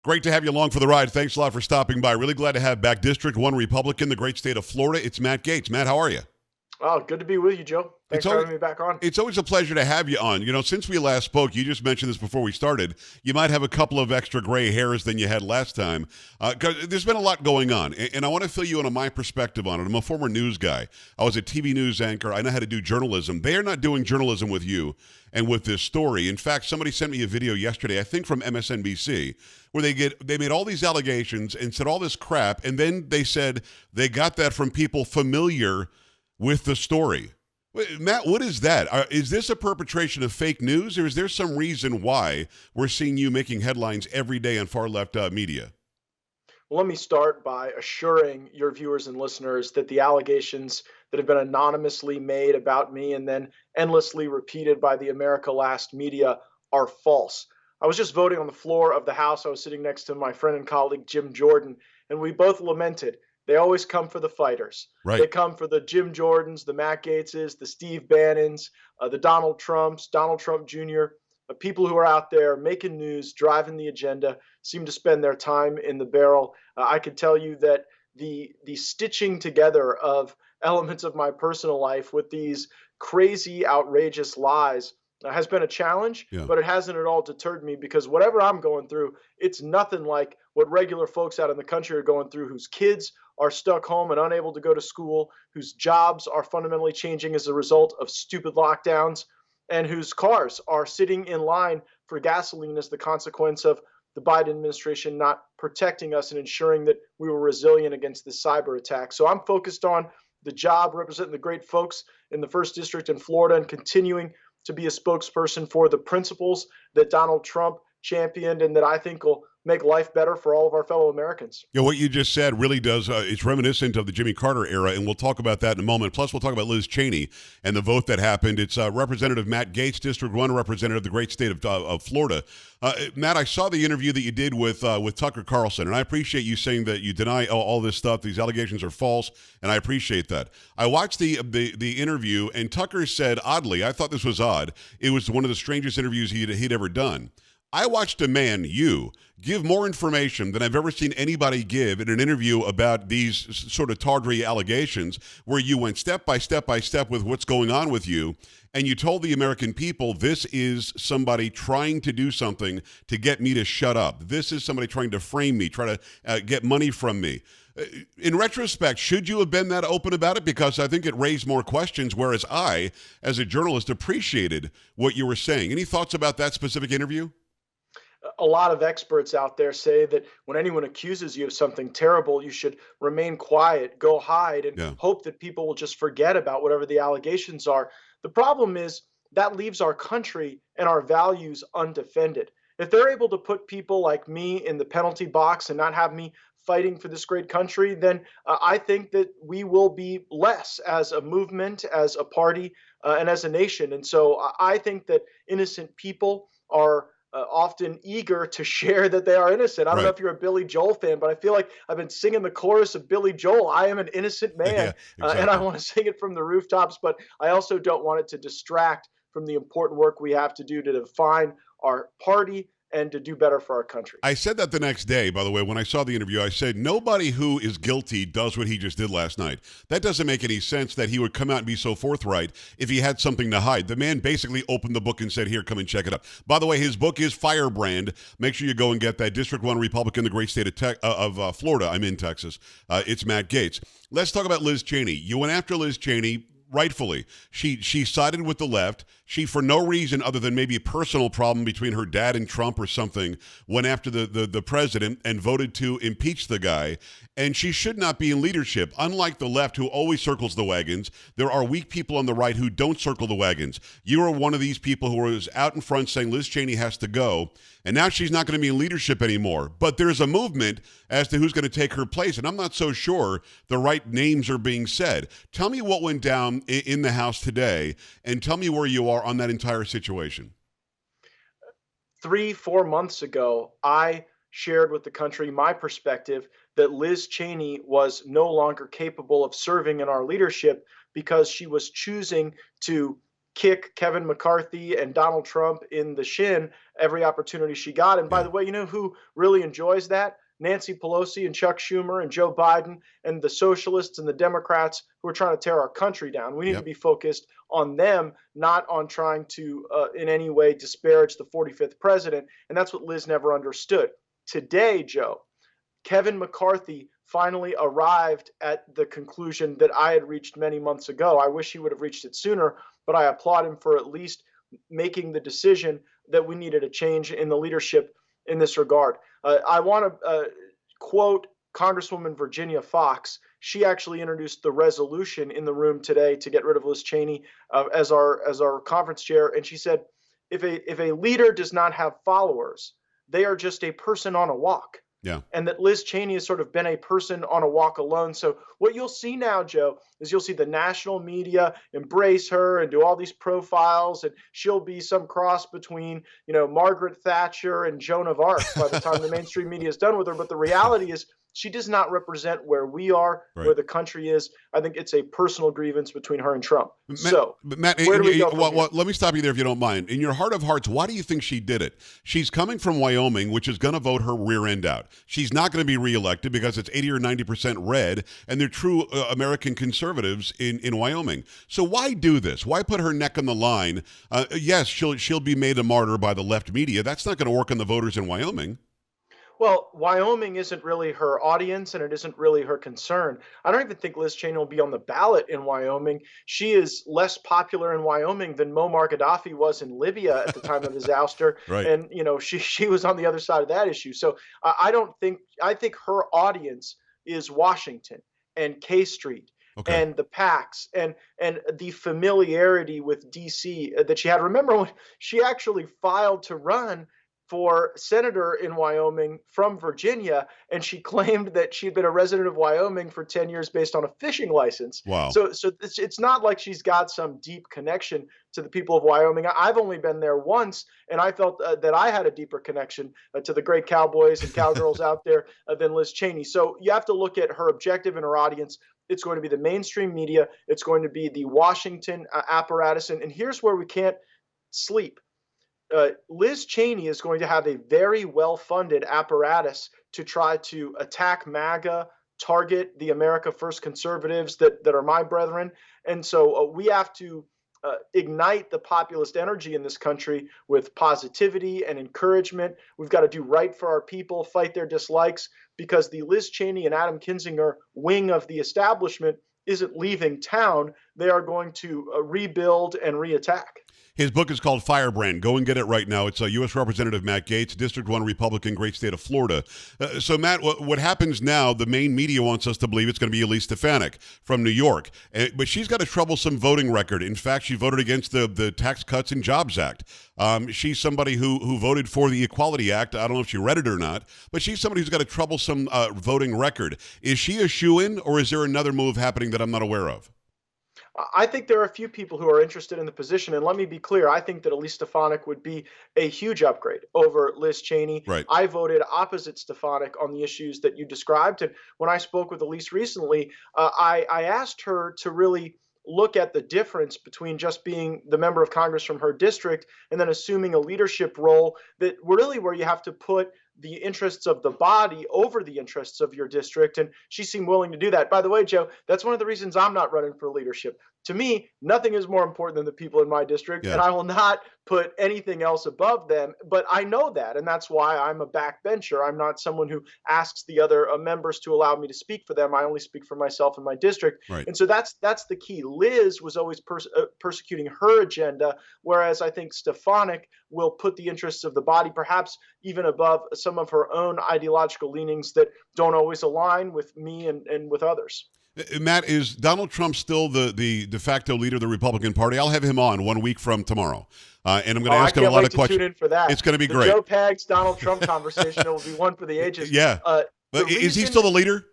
Great to have you along for the ride. Thanks a lot for stopping by. Really glad to have back District 1 Republican, the great state of Florida. It's Matt Gaetz. Matt, how are you? Oh, good to be with you, Joe. It's Thanks for always, having me back on. it's always a pleasure to have you on. You know, since we last spoke, you just mentioned this before we started, you might have a couple of extra gray hairs than you had last time. 'Cause there's been a lot going on, and I want to fill you in on my perspective on it. I'm a former news guy. I was a TV news anchor. I know how to do journalism. They are not doing journalism with you and with this story. In fact, somebody sent me a video yesterday, I think from MSNBC, where they made all these allegations and said all this crap, and then they said they got that from people familiar with the story. Matt, what is that? Is this a perpetration of fake news, or is there some reason why we're seeing you making headlines every day on far-left media? Well, let me start by assuring your viewers and listeners that the allegations that have been anonymously made about me and then endlessly repeated by the America Last media are false. I was just voting on the floor of the House. I was sitting next to my friend and colleague, Jim Jordan, and we both lamented they always come for the fighters. Right. They come for the Jim Jordans, the Matt Gaetzes, the Steve Bannons, the Donald Trumps, Donald Trump Jr., people who are out there making news, driving the agenda, seem to spend their time in the barrel. I can tell you that the stitching together of elements of my personal life with these crazy, outrageous lies has been a challenge, Yeah. but it hasn't at all deterred me because whatever I'm going through, it's nothing like what regular folks out in the country are going through whose kids are stuck home and unable to go to school, whose jobs are fundamentally changing as a result of stupid lockdowns, and whose cars are sitting in line for gasoline as the consequence of the Biden administration not protecting us and ensuring that we were resilient against this cyber attack. So I'm focused on the job representing the great folks in the first district in Florida and continuing to be a spokesperson for the principles that Donald Trump championed and that I think will make life better for all of our fellow Americans. Yeah, what you just said really does, it's reminiscent of the Jimmy Carter era, and we'll talk about that in a moment. Plus, we'll talk about Liz Cheney and the vote that happened. It's Representative Matt Gaetz, District 1 representative of the great state of Florida. Matt, I saw the interview that you did with Tucker Carlson, and I appreciate you saying that you deny all this stuff. These allegations are false, and I appreciate that. I watched the interview, and Tucker said, oddly, I thought this was odd, it was one of the strangest interviews he'd ever done. I watched a man, you, give more information than I've ever seen anybody give in an interview about these sort of tawdry allegations, where you went step by step by step with what's going on with you, and you told the American people, this is somebody trying to do something to get me to shut up. This is somebody trying to frame me, try to get money from me. In retrospect, should you have been that open about it? Because I think it raised more questions, whereas I, as a journalist, appreciated what you were saying. Any thoughts about that specific interview? A lot of experts out there say that when anyone accuses you of something terrible, you should remain quiet, go hide, and Yeah. hope that people will just forget about whatever the allegations are. The problem is that leaves our country and our values undefended. If they're able to put people like me in the penalty box and not have me fighting for this great country, then I think that we will be less as a movement, as a party, and as a nation. And so I think that innocent people are often eager to share that they are innocent. I don't know Right. if you're a Billy Joel fan, but I feel like I've been singing the chorus of Billy Joel. I am an innocent Yeah, man, and I exactly. want to sing it from the rooftops, but I also don't want it to distract from the important work we have to do to define our party and to do better for our country. I said that the next day, by the way, when I saw the interview. I said, nobody who is guilty does what he just did last night. That doesn't make any sense that he would come out and be so forthright if he had something to hide. The man basically opened the book and said, here, come and check it out. By the way, his book is Firebrand. Make sure you go and get that. District 1 Republican, the great state of Florida. I'm in Texas. It's Matt Gaetz. Let's talk about Liz Cheney. You went after Liz Cheney. Rightfully, she sided with the left. She, for no reason other than maybe a personal problem between her dad and Trump or something, went after the president and voted to impeach the guy. And she should not be in leadership. Unlike the left, who always circles the wagons, there are weak people on the right who don't circle the wagons. You are one of these people who was out in front saying Liz Cheney has to go, and now she's not going to be in leadership anymore. But there's a movement as to who's going to take her place, and I'm not so sure the right names are being said. Tell me what went down in the House today, and tell me where you are on that entire situation. 3, 4 months ago, I shared with the country my perspective that Liz Cheney was no longer capable of serving in our leadership because she was choosing to kick Kevin McCarthy and Donald Trump in the shin every opportunity she got. And by the way, you know who really enjoys that? Nancy Pelosi and Chuck Schumer and Joe Biden and the socialists and the Democrats who are trying to tear our country down. We need to be focused on them, not on trying to in any way disparage the 45th president. And that's what Liz never understood. Today, Joe, Kevin McCarthy finally arrived at the conclusion that I had reached many months ago. I wish he would have reached it sooner, but I applaud him for at least making the decision that we needed a change in the leadership in this regard. I want to quote Congresswoman Virginia Fox. She actually introduced the resolution in the room today to get rid of Liz Cheney as our conference chair, and she said, if a leader does not have followers, they are just a person on a walk. Yeah. And that Liz Cheney has sort of been a person on a walk alone. So what you'll see now, Joe, is you'll see the national media embrace her and do all these profiles, and she'll be some cross between, Margaret Thatcher and Joan of Arc by the time the mainstream media is done with her. But the reality is she does not represent where we are, where the country is. I think it's a personal grievance between her and Trump. Matt, where do we go from here? Let me stop you there if you don't mind. In your heart of hearts, why do you think she did it? She's coming from Wyoming, which is going to vote her rear end out. She's not going to be reelected because it's 80 or 90% red, and they're true American conservatives in Wyoming. So why do this? Why put her neck on the line? Yes, she'll be made a martyr by the left media. That's not going to work on the voters in Wyoming. Well, Wyoming isn't really her audience, and it isn't really her concern. I don't even think Liz Cheney will be on the ballot in Wyoming. She is less popular in Wyoming than Muammar Gaddafi was in Libya at the time of his ouster. Right. And, she was on the other side of that issue. So I think her audience is Washington and K Street. Okay. And the PACs and the familiarity with D.C. that she had. Remember when she actually filed to run for senator in Wyoming from Virginia, and she claimed that she'd been a resident of Wyoming for 10 years based on a fishing license. Wow. So it's not like she's got some deep connection to the people of Wyoming. I've only been there once, and I felt that I had a deeper connection to the great cowboys and cowgirls out there than Liz Cheney. So you have to look at her objective and her audience. It's going to be the mainstream media. It's going to be the Washington apparatus. And here's where we can't sleep. Liz Cheney is going to have a very well-funded apparatus to try to attack MAGA, target the America First conservatives that are my brethren. And so we have to ignite the populist energy in this country with positivity and encouragement. We've got to do right for our people, fight their dislikes, because the Liz Cheney and Adam Kinzinger wing of the establishment isn't leaving town. They are going to rebuild and reattack. His book is called Firebrand. Go and get it right now. It's U.S. Representative Matt Gaetz, District 1 Republican, great state of Florida. So, Matt, what happens now, the main media wants us to believe it's going to be Elise Stefanik from New York. But she's got a troublesome voting record. In fact, she voted against the Tax Cuts and Jobs Act. She's somebody who voted for the Equality Act. I don't know if she read it or not, but she's somebody who's got a troublesome voting record. Is she a shoo-in, or is there another move happening that I'm not aware of? I think there are a few people who are interested in the position, and let me be clear. I think that Elise Stefanik would be a huge upgrade over Liz Cheney. Right. I voted opposite Stefanik on the issues that you described, and when I spoke with Elise recently, I asked her to really look at the difference between just being the member of Congress from her district and then assuming a leadership role that really where you have to put the interests of the body over the interests of your district. And she seemed willing to do that. By the way, Joe, that's one of the reasons I'm not running for leadership. To me, nothing is more important than the people in my district, and I will not put anything else above them. But I know that, and that's why I'm a backbencher. I'm not someone who asks the other members to allow me to speak for them. I only speak for myself and my district. Right. And so that's the key. Liz was always persecuting her agenda, whereas I think Stefanik will put the interests of the body perhaps even above some of her own ideological leanings that don't always align with me and with others. Matt, is Donald Trump still the de facto leader of the Republican Party? I'll have him on 1 week from tomorrow. And I'm going to ask him a lot of questions. Tune in for that. It's going to be great. Joe Pags, Donald Trump conversation. It will be one for the ages. Yeah. But is he still the leader?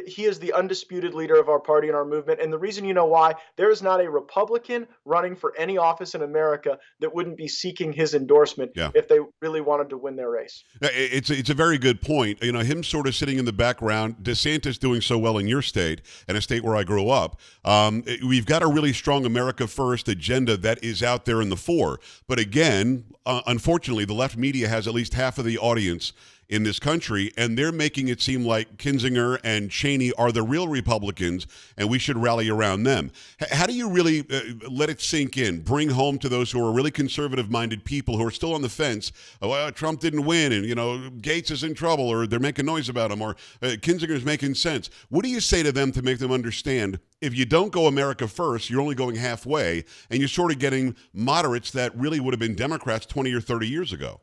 he is the undisputed leader of our party and our movement. And the reason, you know why, there is not a Republican running for any office in America that wouldn't be seeking his endorsement Yeah. if they really wanted to win their race. It's a very good point. You know, him sort of sitting in the background, DeSantis doing so well in your state and a state where I grew up. We've got a really strong America First agenda that is out there in the fore. But again, unfortunately, the left media has at least half of the audience in this country, and they're making it seem like Kinzinger and Cheney are the real Republicans, and we should rally around them. How do you really let it sink in, bring home to those who are really conservative-minded people who are still on the fence, well, Trump didn't win, and, Gaetz is in trouble, or they're making noise about him, or Kinzinger's making sense. What do you say to them to make them understand if you don't go America first, you're only going halfway, and you're sort of getting moderates that really would have been Democrats 20 or 30 years ago?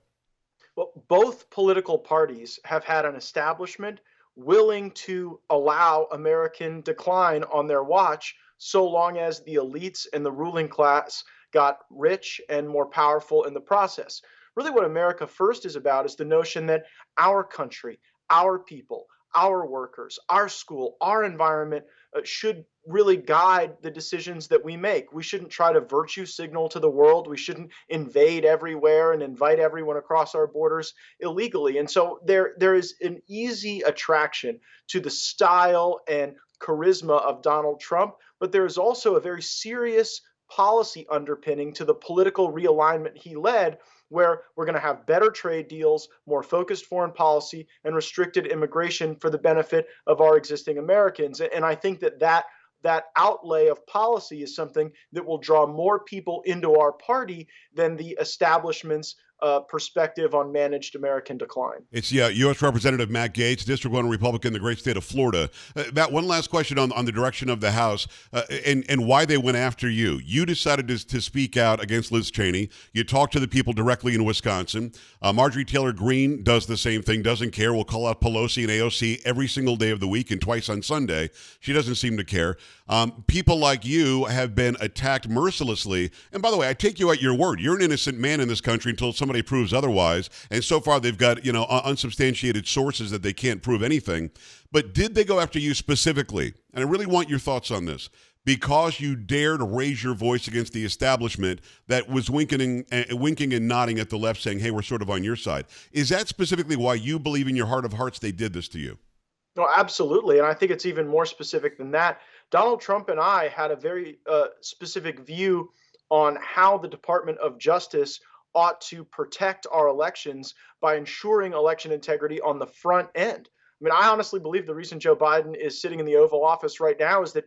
Well, both political parties have had an establishment willing to allow American decline on their watch so long as the elites and the ruling class got rich and more powerful in the process. Really, what America First is about is the notion that our country, our people, our workers, our school, our environment should really guide the decisions that we make. We shouldn't try to virtue signal to the world. We shouldn't invade everywhere and invite everyone across our borders illegally. And so there is an easy attraction to the style and charisma of Donald Trump, but there is also a very serious policy underpinning to the political realignment he led, where we're going to have better trade deals, more focused foreign policy, and restricted immigration for the benefit of our existing Americans. And I think that outlay of policy is something that will draw more people into our party than the establishment's perspective on managed American decline. It's U.S. Representative Matt Gaetz, District 1 Republican, the great state of Florida. Matt, one last question on the direction of the House and why they went after you. You decided to speak out against Liz Cheney. You talked to the people directly in Wisconsin. Marjorie Taylor Greene does the same thing, doesn't care. Will call out Pelosi and AOC every single day of the week and twice on Sunday. She doesn't seem to care. People like you have been attacked mercilessly. And by the way, I take you at your word. You're an innocent man in this country until somebody proves otherwise. And so far, they've got unsubstantiated sources that they can't prove anything. But did they go after you specifically? And I really want your thoughts on this. Because you dared raise your voice against the establishment that was winking and nodding at the left, saying, hey, we're sort of on your side. Is that specifically why you believe in your heart of hearts they did this to you? No, absolutely. And I think it's even more specific than that. Donald Trump and I had a very specific view on how the Department of Justice ought to protect our elections by ensuring election integrity on the front end. I mean, I honestly believe the reason Joe Biden is sitting in the Oval Office right now is that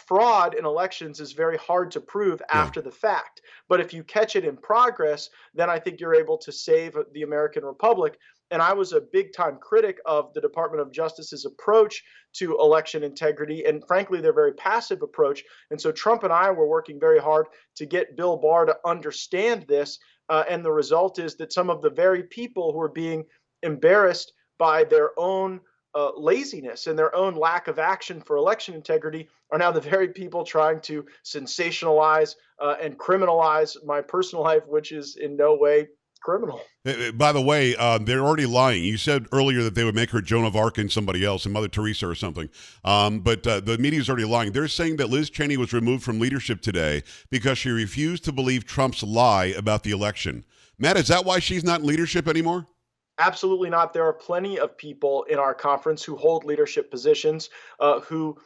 fraud in elections is very hard to prove after the fact. But if you catch it in progress, then I think you're able to save the American Republic. And I was a big time critic of the Department of Justice's approach to election integrity, and frankly, their very passive approach. And so Trump and I were working very hard to get Bill Barr to understand this. And the result is that some of the very people who are being embarrassed by their own laziness and their own lack of action for election integrity are now the very people trying to sensationalize and criminalize my personal life, which is in no way criminal. By the way, they're already lying. You said earlier that they would make her Joan of Arc and somebody else, and Mother Teresa or something. But the media's already lying. They're saying that Liz Cheney was removed from leadership today because she refused to believe Trump's lie about the election. Matt, is that why she's not in leadership anymore? Absolutely not. There are plenty of people in our conference who hold leadership positions who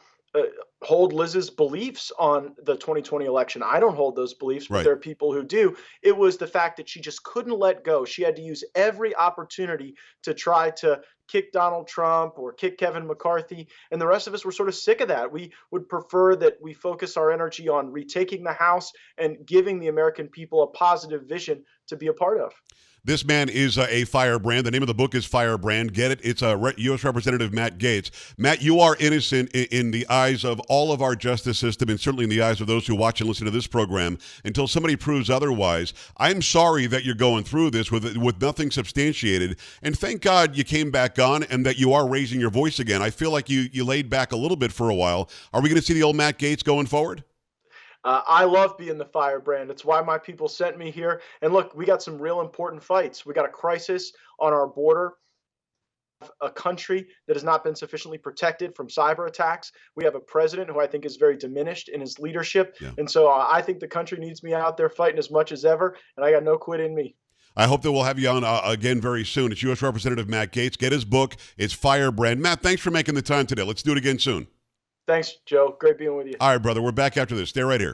hold Liz's beliefs on the 2020 election. I don't hold those beliefs, but there are people who do. It was the fact that she just couldn't let go. She had to use every opportunity to try to kick Donald Trump or kick Kevin McCarthy. And the rest of us were sort of sick of that. We would prefer that we focus our energy on retaking the House and giving the American people a positive vision to be a part of. This man is a firebrand. The name of the book is Firebrand. Get it? It's U.S. Representative Matt Gaetz. Matt, you are innocent in the eyes of all of our justice system and certainly in the eyes of those who watch and listen to this program until somebody proves otherwise. I'm sorry that you're going through this with nothing substantiated. And thank God you came back on and that you are raising your voice again. I feel like you laid back a little bit for a while. Are we going to see the old Matt Gaetz going forward? I love being the firebrand. It's why my people sent me here. And look, we got some real important fights. We got a crisis on our border. a country that has not been sufficiently protected from cyber attacks. We have a president who I think is very diminished in his leadership. Yeah. And so I think the country needs me out there fighting as much as ever, and I got no quit in me. I hope that we'll have you on again very soon. It's U.S. Representative Matt Gaetz. Get his book. It's Firebrand. Matt, thanks for making the time today. Let's do it again soon. Thanks, Joe. Great being with you. All right, brother. We're back after this. Stay right here.